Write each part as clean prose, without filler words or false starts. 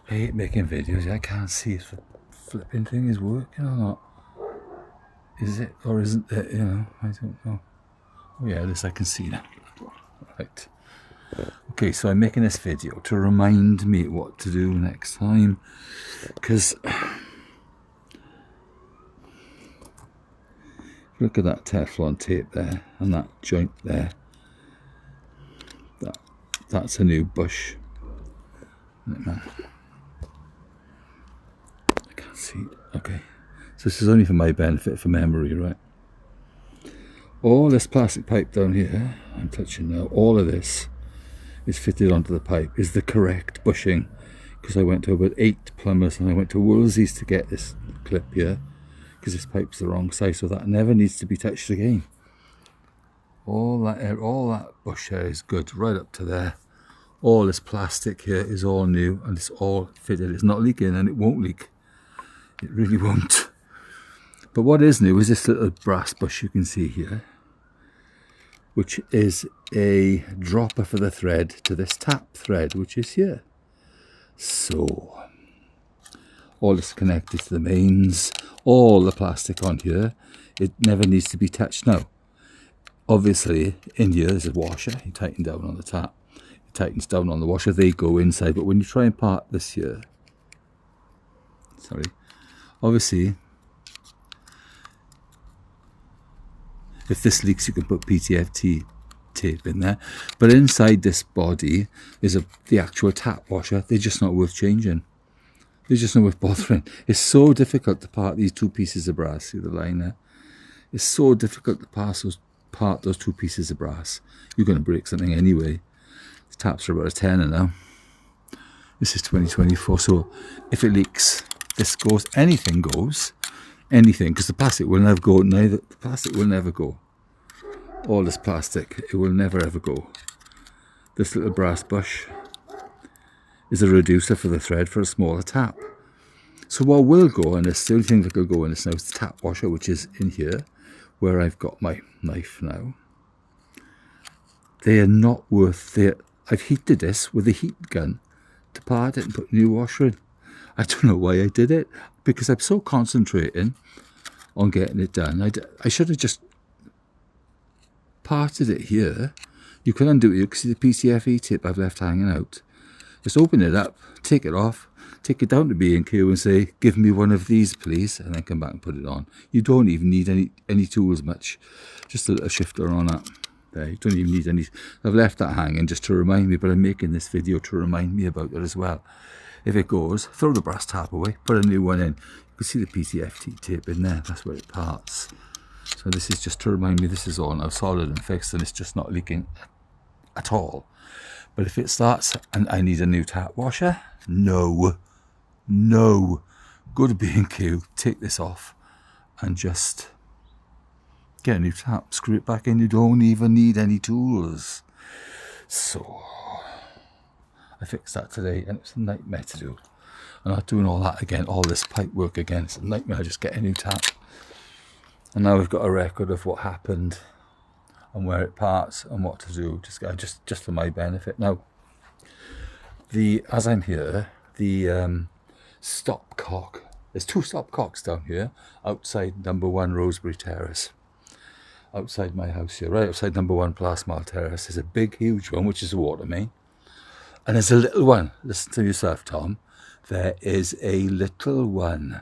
I hate making videos. I can't see if the flipping thing is working or not. Is it or isn't it? You know, I don't know. Oh yeah, this I can see now. Right. Okay, so I'm making this video to remind me what to do next time, because look at that Teflon tape there and that joint there. That's a new bush. I can't see it. Okay, so this is only for my benefit, for memory, right? All this plastic pipe down here, I'm touching now, all of this is fitted onto the pipe, is the correct bushing, because I went to about 8 plumbers and I went to Woolsey's to get this clip here, because this pipe's the wrong size, so that never needs to be touched again. All that bush here is good, right up to there. All this plastic here is all new and it's all fitted. It's not leaking and it won't leak. It really won't. But what is new is this little brass bush you can see here, which is a dropper for the thread to this tap thread, which is here. So all this connected to the mains, all the plastic on here, it never needs to be touched now. Obviously in here there's a washer, you tighten down on the tap, it tightens down on the washer, they go inside, but when you try and part this here, obviously if this leaks you can put PTFT tape in there, but inside this body is the actual tap washer. They're just not worth changing. They're just not worth bothering. It's so difficult to part these two pieces of brass. See the line there? It's so difficult to part those two pieces of brass. You're going to break something anyway. The taps are about a tenner now. This is 2024, so if it leaks, this goes, anything goes. Anything, because the plastic will never go. The plastic will never go. All this plastic, it will never ever go. This little brass bush is a reducer for the thread for a smaller tap. So what will go, and the only thing that will go in this now is the tap washer, which is in here, where I've got my knife now. They are not worth it. I've heated this with a heat gun to part it and put a new washer in. I don't know why I did it, because I'm so concentrating on getting it done. I should have just parted it here. You can undo it. You can see the PCFE tip I've left hanging out. Just open it up, take it off, take it down to B&Q and say, give me one of these please, and then come back and put it on. You don't even need any tools much. Just a little shifter on that. There, you don't even need any. I've left that hanging just to remind me, but I'm making this video to remind me about it as well. If it goes, throw the brass tap away, put a new one in. You can see the PTFT tape in there, that's where it parts. So this is just to remind me this is all now solid and fixed and it's just not leaking at all. But if it starts and I need a new tap washer, no, go to B&Q, take this off and just get a new tap, screw it back in. You don't even need any tools. So I fixed that today and it's a nightmare to do. I'm not doing all that again, all this pipe work again. It's a nightmare. I just get a new tap. And now we've got a record of what happened and where it parts and what to do, just for my benefit. Now, as I'm here, the stopcock, there's 2 stopcocks down here outside number 1 Rosebery Terrace. Outside my house here, right outside number 1 Plasmar Terrace. There's a big, huge one, which is a water main. And there's a little one. Listen to yourself, Tom. There is a little one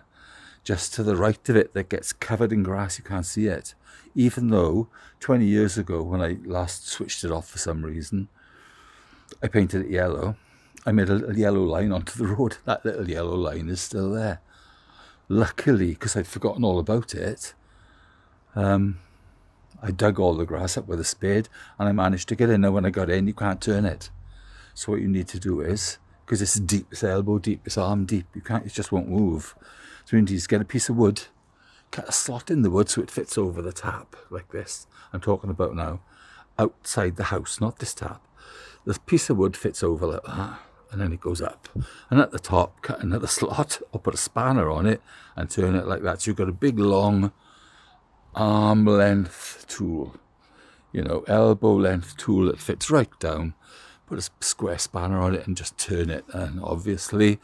just to the right of it that gets covered in grass. You can't see it. Even though 20 years ago, when I last switched it off for some reason, I painted it yellow. I made a little yellow line onto the road. That little yellow line is still there. Luckily, because I'd forgotten all about it, I dug all the grass up with a spade and I managed to get in. Now when I got in, you can't turn it. So what you need to do is, because it's deep, it's elbow deep, it's arm deep, it just won't move. So you need to get a piece of wood, cut a slot in the wood so it fits over the tap, like this. I'm talking about now, outside the house, not this tap. The piece of wood fits over like that, and then it goes up. And at the top, cut another slot, or put a spanner on it, and turn it like that. So you've got a big, long, arm-length tool, elbow-length tool that fits right down. put a square spanner on it and just turn it, and obviously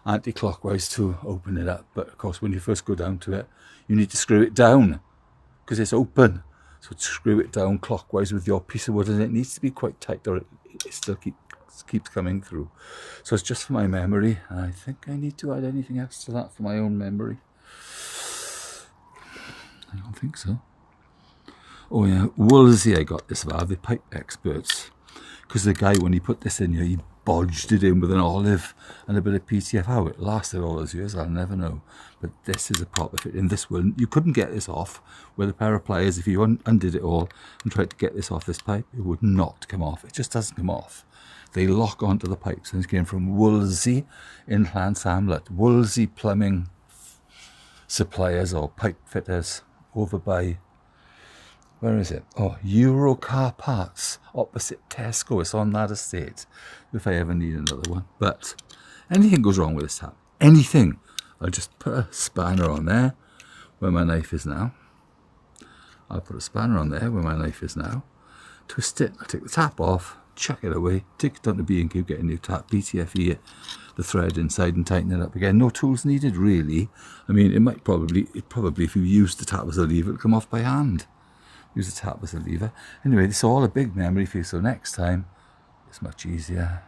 anti-clockwise to open it up. But of course, when you first go down to it, you need to screw it down because it's open. So screw it down clockwise with your piece of wood, and it needs to be quite tight or it still keeps coming through. So it's just for my memory. I think I need to add anything else to that for my own memory. I don't think so. Oh yeah, Woolsey, I got this via the pipe experts, because the guy, when he put this in here, he bodged it in with an olive and a bit of PTF. How it lasted all those years, I'll never know. But this is a proper fit. In this one, you couldn't get this off with a pair of pliers. If you undid it all and tried to get this off this pipe, it would not come off. It just doesn't come off. They lock onto the pipes, and it came from Woolsey in Llansamlet. Woolsey plumbing suppliers or pipe fitters over by, where is it? Oh, Eurocar Parts, opposite Tesco. It's on that estate, if I ever need another one. But anything goes wrong with this tap, anything, I'll just put a spanner on there where my knife is now. I'll put a spanner on there where my knife is now. Twist it, I'll take the tap off, chuck it away, take it down to B&Q, get a new tap, BTFE it, the thread inside and tighten it up again. No tools needed, really. I mean, it probably if you use the tap as a lever, it'll come off by hand. Use the tap as a lever. Anyway, this is all a big memory for you, so next time it's much easier.